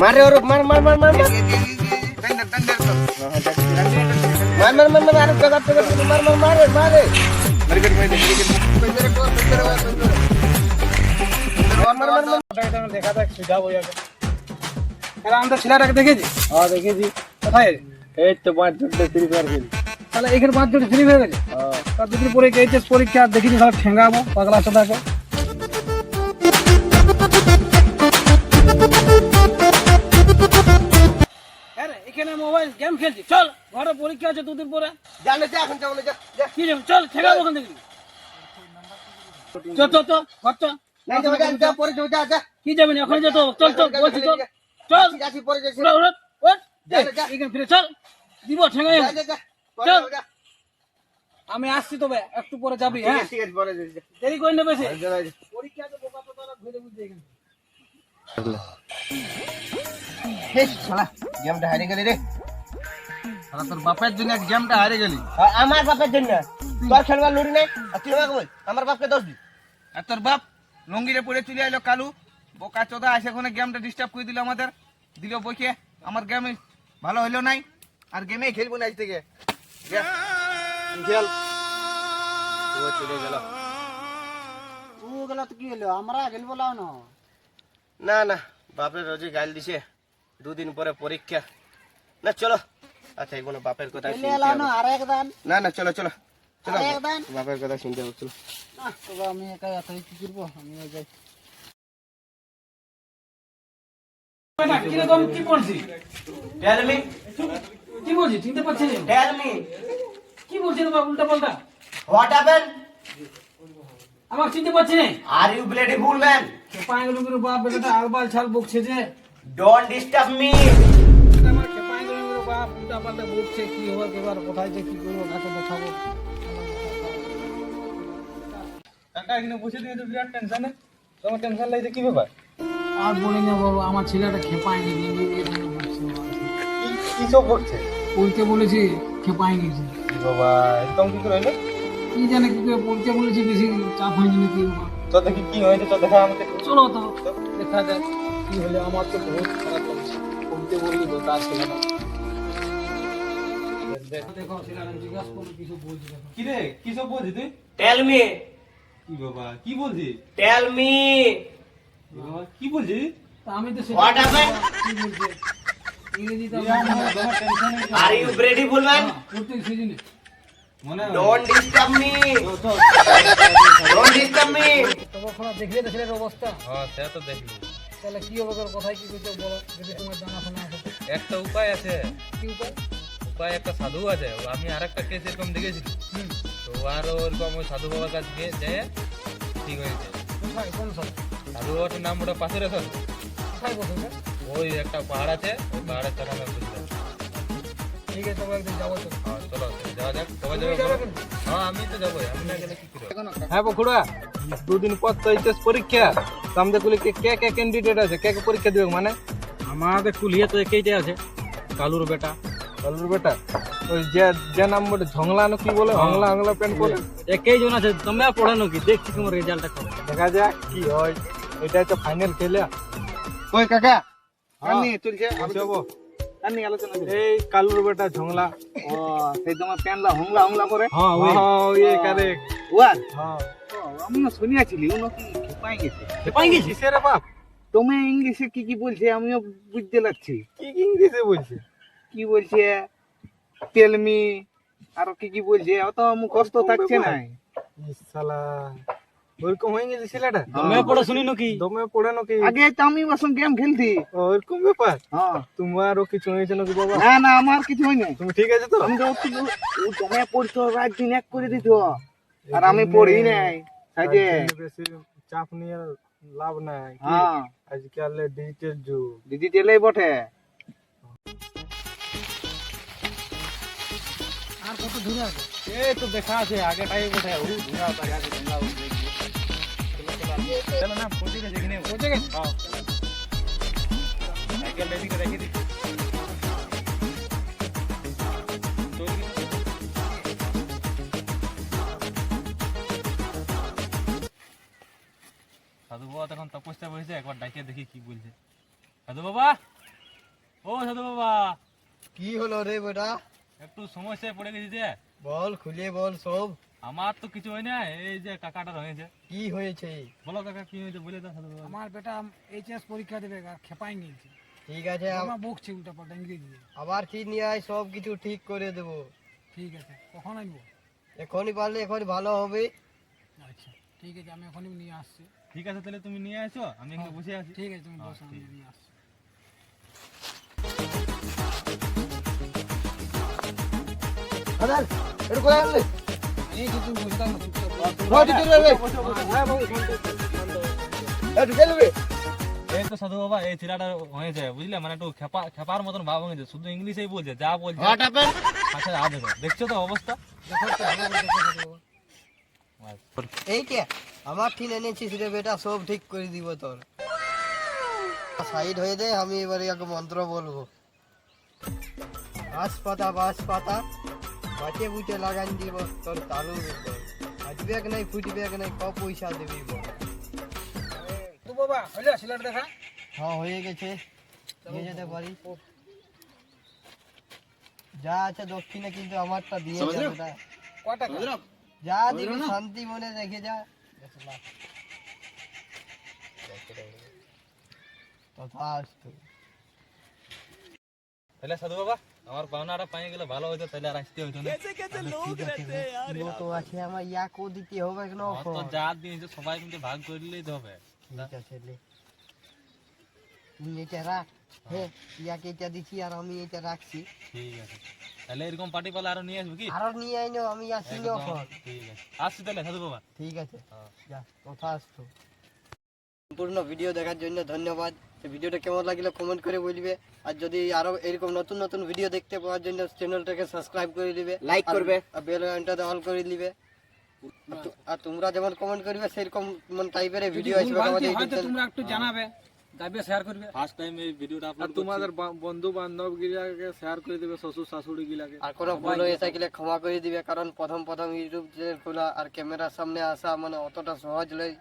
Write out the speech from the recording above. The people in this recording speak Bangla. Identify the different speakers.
Speaker 1: मारे और मार मार मार मार मार मार मार मार मार अरे जगह पे मार मार मारे मारे
Speaker 2: क्रिकेट में
Speaker 1: मार मार मार
Speaker 3: দেখা যাক সুজা হয়ে গেল এরা আমরা ছেলেটাকে দেখেছি
Speaker 1: हां देखिए जी
Speaker 3: কোথায়
Speaker 1: এই তো 5 জুটে ফ্রি ফায়ার খেলি
Speaker 3: তাহলে এখানে 5 জন ফ্রি হয়ে গেছে তার দুদিন পরে এইচএস পরীক্ষা দেখিনি সব ঠেঙ্গাবো পাগলা চোদাকে আরে এখানে মোবাইল গেম খেলছি চল ঘরে পরীক্ষা আছে দুদিন পরে
Speaker 1: जाने जा এখন যাও যা
Speaker 3: কি যাবে চল ঠেঙ্গাবো ওখান থেকে চল চল চল ঘর চল
Speaker 1: নাই যাও যা পরে যাও যা যা
Speaker 3: কি যাবেন এখন যা তো চল চল বলছি চল চল
Speaker 1: যাচ্ছি পরে যাচ্ছি
Speaker 3: উড়া উড়া ওঠ
Speaker 1: যা, যা।
Speaker 3: এখানে ফিরে চল দিব ঠেঙ্গাই
Speaker 1: যা যা যা পরে
Speaker 3: চল।
Speaker 1: যাও যা
Speaker 3: আমি আসছি তবে একটু পরে যাবি হ্যাঁ
Speaker 1: ঠিক আছে পরে যাচ্ছি
Speaker 3: দেরি করে নেবে সে
Speaker 1: যা
Speaker 3: পরীক্ষা তো বোকা তো তারা ঘুরে বুঝতে এখানে
Speaker 1: হে শালা গেমটা হারিয়ে গেলি রে
Speaker 3: শালা তোর বাপের জন্য গেমটা হারে গেলি
Speaker 1: আমার বাপের জন্য তোর খেলবার লড়ি নাই আর তুই আমাকে বল আমার বাপকে দোষ দি
Speaker 2: আর তোর বাপ লঙ্গিরে পড়ে চলে আইলো কালু বোকা চোদা এসে কোনে গেমটা ডিস্টার্ব করে দিল আমাদের দিল বইকে আমার গেম ভালো হইলো নাই আর গেমে খেলবো না আজ থেকে যা, খেল
Speaker 1: ও চলে গেল
Speaker 3: ও গেল তো কি হলো আমরা গেল বলাও না
Speaker 1: না না বাপের রোজে গাল দিছে দুদিন পরে পরীক্ষা না চলো আচ্ছা এই কোনো বাপের কথা শুনতে হবে না।
Speaker 3: আর একদান
Speaker 1: না না চলো চলো চলো
Speaker 3: একদম।
Speaker 1: বাপের কথা শুনতে হবে চলো
Speaker 3: তবে আমি একাই এতই কি করবো আমি যাই কিরকম কি বলছি
Speaker 1: টেল মি
Speaker 3: কি বলছি চিনতে পারছি না
Speaker 1: টেল মি
Speaker 3: কি বলছি রে বাবা উল্টা পাল্টা
Speaker 1: হোয়াট হ্যাপেন
Speaker 3: আমার চিনতে পারছি না
Speaker 1: আর ইউ ব্লেডি ফুল ম্যান
Speaker 3: খেপাইগুলোর বাপ বেটাটা আলবাল ছাল বকছে যে
Speaker 1: ডোন্ট ডিস্টার্ব মি
Speaker 3: আমার খেপাইগুলোর বাপ উল্টা পাল্টা বকছে কি হবে এবার কোথায় যে কি করবো কাকে দেখাবো
Speaker 2: কাকা এখানে বসে দিয়ে তো বিরাট টেনশনে তোমার টেনশন লাগছে কি ব্যাপার
Speaker 3: আর বলি না বাবা আমার ছেলেটা খেপাই গেছে
Speaker 2: কি সব করছে
Speaker 3: বলতে বলেছি খেপাই গেছে
Speaker 2: বাবা একদম কি করে হইলো
Speaker 3: কি জানে কি করে বলতে বলেছি বেশি চাপ হয়নি নাকি
Speaker 2: তো দেখি কি হয়েছে তো দেখা আমাকে
Speaker 3: চলো তো দেখা যাক কি হলে আমার তো বহুত খারাপ লাগছে বলতে বললি তো তা ছিল না দেখো ছেলেটা জিজ্ঞাসা করলো কিছু বলছি দেখো
Speaker 2: কি রে কি সব বলছিস তুই
Speaker 1: টেল মি
Speaker 2: কি বাবা কি বলছিস
Speaker 1: টেল মি
Speaker 2: বাবা কি বলছিস
Speaker 3: তা আমি তো
Speaker 1: What happened?
Speaker 3: কি বলছে ইংরেজি তো
Speaker 1: আর ইউ ব্লেডি ফুল ম্যান
Speaker 3: করতে সিজনে
Speaker 2: মনে
Speaker 1: don't disturb me don't disturb me
Speaker 3: তবে খোলা দেখলে তো ছেলের অবস্থা
Speaker 2: হ্যাঁ সে তো দেখলি
Speaker 3: তাহলে কি হবে তোর কথাই কি করতে বলো যদি তোমার জানাশোনা আছে তো।
Speaker 2: একটা উপায় আছে
Speaker 3: কি উপায়
Speaker 2: উপায় একটা সাধু আছে আমি আরেকটা কেস এরকম দেখেছি তো আরো ওরকম ওই সাধু বাবার কাছে গিয়ে যেয়ে ঠিক হয়েছে
Speaker 3: কোথায় কোন সব
Speaker 2: সাধু বাবাটার নাম ওটা পাশে রেখো
Speaker 3: কোথায় বসে
Speaker 2: ওই একটা পাহাড় আছে ওই পাহাড়ের চড়া নাম বুঝলাম
Speaker 3: ঠিক আছে তবে একদিন যাবো তো
Speaker 2: হ্যাঁ চলো যাওয়া যাক সবাই
Speaker 3: তুমি
Speaker 2: যাবে
Speaker 3: যাবে
Speaker 2: বলো?
Speaker 3: কিন্তু?
Speaker 2: হ্যাঁ আমি তো যাবো আমি না গেলে কি করে
Speaker 3: এখন
Speaker 2: হ্যাঁ বকুড়া দুদিন পর তো এইচএস পরীক্ষা সামনে কুলি কে কে ক্যান্ডিডেট আছে কে কে পরীক্ষা দিবে মানে
Speaker 3: আমাদের কুলিয়ে তো একইটাই আছে কালুর বেটা
Speaker 2: কালুর বেটা ওই যে নাম বলে ঝংলা কি বলে হংলা হংলা প্যান্ট পরে
Speaker 3: একই জন আছে তোমরা পড়ানো কি দেখছি তোমার রেজাল্টটা কবে
Speaker 2: দেখা যাক কি হয় এটাই তো ফাইনাল খেলা কই কাকা কান্নি চলছে আসবো কান্নি আলোচনা এই কালুর বেটা ঝংলা ও সেই তোমার প্যান্টলা হংলা হংলা করে
Speaker 3: হ্যাঁ, ওই।
Speaker 2: ওই কারেক্ট
Speaker 1: ওয়ান
Speaker 2: হ্যাঁ
Speaker 1: আমি না শুনিয়াছিলি ও নাকি খেপাই গেছে
Speaker 3: খেপাই গেছে
Speaker 2: কিসের রে বাপ
Speaker 1: তুমি ইংলিশে কি কি বলছে আমিও বুঝতে লাগছি
Speaker 2: কি কি ইংলিশে বলছে
Speaker 1: কি বলছে টেল মি আর কি কি বলছে অত মুখস্থ থাকছে না
Speaker 2: শালা ওরকম হয়ে গেছে ছেলেটা
Speaker 3: তোমরা পড়া শুনি নাকি
Speaker 2: দমে পড়ে নাকি
Speaker 1: আগে তো আমি ওসব গেম খেলতি
Speaker 2: ওরকম ব্যাপার
Speaker 1: হ্যাঁ
Speaker 2: তোমারও কিছু হয়েছে নাকি বাবা
Speaker 1: না না আমার কিছু হয় না
Speaker 2: তুমি ঠিক আছে তো
Speaker 1: আমি তো ও জমে পড়তো রাত দিন এক করে দিত আর আমি পড়ি নাই সাইজে
Speaker 2: বেশি চাপ নিয়ে লাভ নাই কি?
Speaker 1: হ্যাঁ
Speaker 2: আজকাল ডিজিটাল যুগ
Speaker 1: দিদি টেলেই বটে
Speaker 3: আর কত দূরে আছে
Speaker 2: এই তো দেখা আছে আগে টাই বটে ও ধুরা পারে আগে তোমরা ও চলো না পৌঁছে গেছে এখানে
Speaker 3: পৌঁছে গেছে
Speaker 2: হ্যাঁ সাইকেল রেডি করে রেখে দিই সাধু বাবা তখন তপস্যা বসেছে একবার ডাকিয়ে দেখি কি বলছে সাধু বাবা
Speaker 4: ও সাধু বাবা,
Speaker 1: কি হলো রে বেটা?
Speaker 4: একটু সমস্যায় পড়ে গেছি যে।
Speaker 1: বল, খুলে বল সব।
Speaker 4: আমার তো কিছু হয় না, এই যে কাকাটার হয়েছে।
Speaker 1: কি হয়েছে?
Speaker 4: বলো কাকা কি হয়েছে, বলে দাও সাধু বাবা।
Speaker 3: আমার বেটা এইচএস পরীক্ষা দেবে আর খেপাই গেছে,
Speaker 1: ঠিক আছে,
Speaker 3: আমার বকছে উল্টা পাল্টা ইংরেজি।
Speaker 1: আবার কি নিয়ে আয়, সব কিছু ঠিক করে দেবো।
Speaker 3: ঠিক আছে, কখন আনবো?
Speaker 1: এখনই পারলে এখনই ভালো হবে।
Speaker 3: আচ্ছা ঠিক আছে, আমি এখনই নিয়ে আসছি।
Speaker 4: ঠিক আছে, তাহলে তুমি নিয়ে আসো, আমি এখানে বসে আছি।
Speaker 3: ঠিক আছে, তুমি
Speaker 4: হ্যাঁ,
Speaker 3: বসো, আমি
Speaker 4: ঠিক আছে।
Speaker 3: নিয়ে আসছি।
Speaker 1: আদাল, এটা কোথায় আনলে?
Speaker 3: এই যে তুমি বসে থাকো না, তুমি
Speaker 4: এই তো সাধু বাবা, এই ছেলেটা হয়েছে বুঝলে, মানে একটু খেপার মতন ভাব হয়েছে, শুধু ইংলিশেই বলছে, যা বলছে আচ্ছা আ দেখো, দেখছো তো অবস্থা।
Speaker 1: এইটা আমার ঠিক এনেছিস রে বেটা, সব ঠিক করে দিব তোর। সাইড হয়ে দে, আমি এবারে এক মন্ত্র বলবো। বাঁশ পাতা বাঁচে বুঝে লাগান দিব তোর তালু ভিতর। আসবে এক নাই, ফুটবে এক নাই, ক পয়সা দিবি বল।
Speaker 3: তো বাবা হইলো সিলার দেখা।
Speaker 1: হ্যাঁ হয়ে গেছে, নিয়ে যেতে পারি। যা আছে দক্ষিণে কিন্তু আমারটা দিয়ে যাবে না।
Speaker 3: কটা
Speaker 1: যা দিবি শান্তি মনে রেখে যা। তথাস্তু।
Speaker 4: তাহলে সাধু বাবা, আমার পাওনাটা পাই গেলে ভালো হইতো, তাহলে আর আসতে হইতো না।
Speaker 1: ও তো আছে আমার, ইয়াকেও দিতে হবে কেন?
Speaker 4: আমার তো যা দিয়েছে সবাই কিন্তু ভাগ করে নিলেই তো হবে।
Speaker 1: ঠিক আছে লে, তুই এটা রাখ। হ্যাঁ, ইয়াকে এটা দিচ্ছি আর আমি এটা রাখছি।
Speaker 4: ঠিক আছে, তাহলে এরকম পার্টি পালা আরো নিয়ে আসবো কি?
Speaker 1: আরো নিয়ে আইনো, আমি আসি
Speaker 4: একদম,
Speaker 1: এখন।
Speaker 4: ঠিক আছে, আসছি তাহলে সাধু বাবা।
Speaker 1: ঠিক আছে,
Speaker 4: হ্যাঁ।
Speaker 1: যা, তথাস্তু। সম্পূর্ণ ভিডিও দেখার জন্য ধন্যবাদ। তো ভিডিওটা কেমন লাগলো কমেন্ট করে বলবে, আর যদি আরো এরকম নতুন নতুন ভিডিও দেখতে পাওয়ার জন্য চ্যানেলটাকে সাবস্ক্রাইব করে দিবে, লাইক করবে, আর বেল আইকনটা অল করে দিবে। আর তোমরা যেমন কমেন্ট করবে সেরকম টাইপের ভিডিও আসবে আমাদের ইউটিউব
Speaker 3: হয়তো
Speaker 1: চ্যানেলে।
Speaker 3: তোমরা একটু জানাবে, যাবে শেয়ার করবে।
Speaker 4: ফার্স্ট টাইম এই ভিডিওটা আপলোড
Speaker 2: তোমাদের বন্ধু বান্ধব গিলাকে শেয়ার করে দেবে, শ্বশুর শাশুড়ি গিলাকে।
Speaker 1: আর কোনো ভুল হয়ে থাকলে ক্ষমা করে দিবে, কারণ প্রথম ইউটিউব চ্যানেল খোলা আর ক্যামেরার সামনে আসা মানে অতটা সহজ নয়।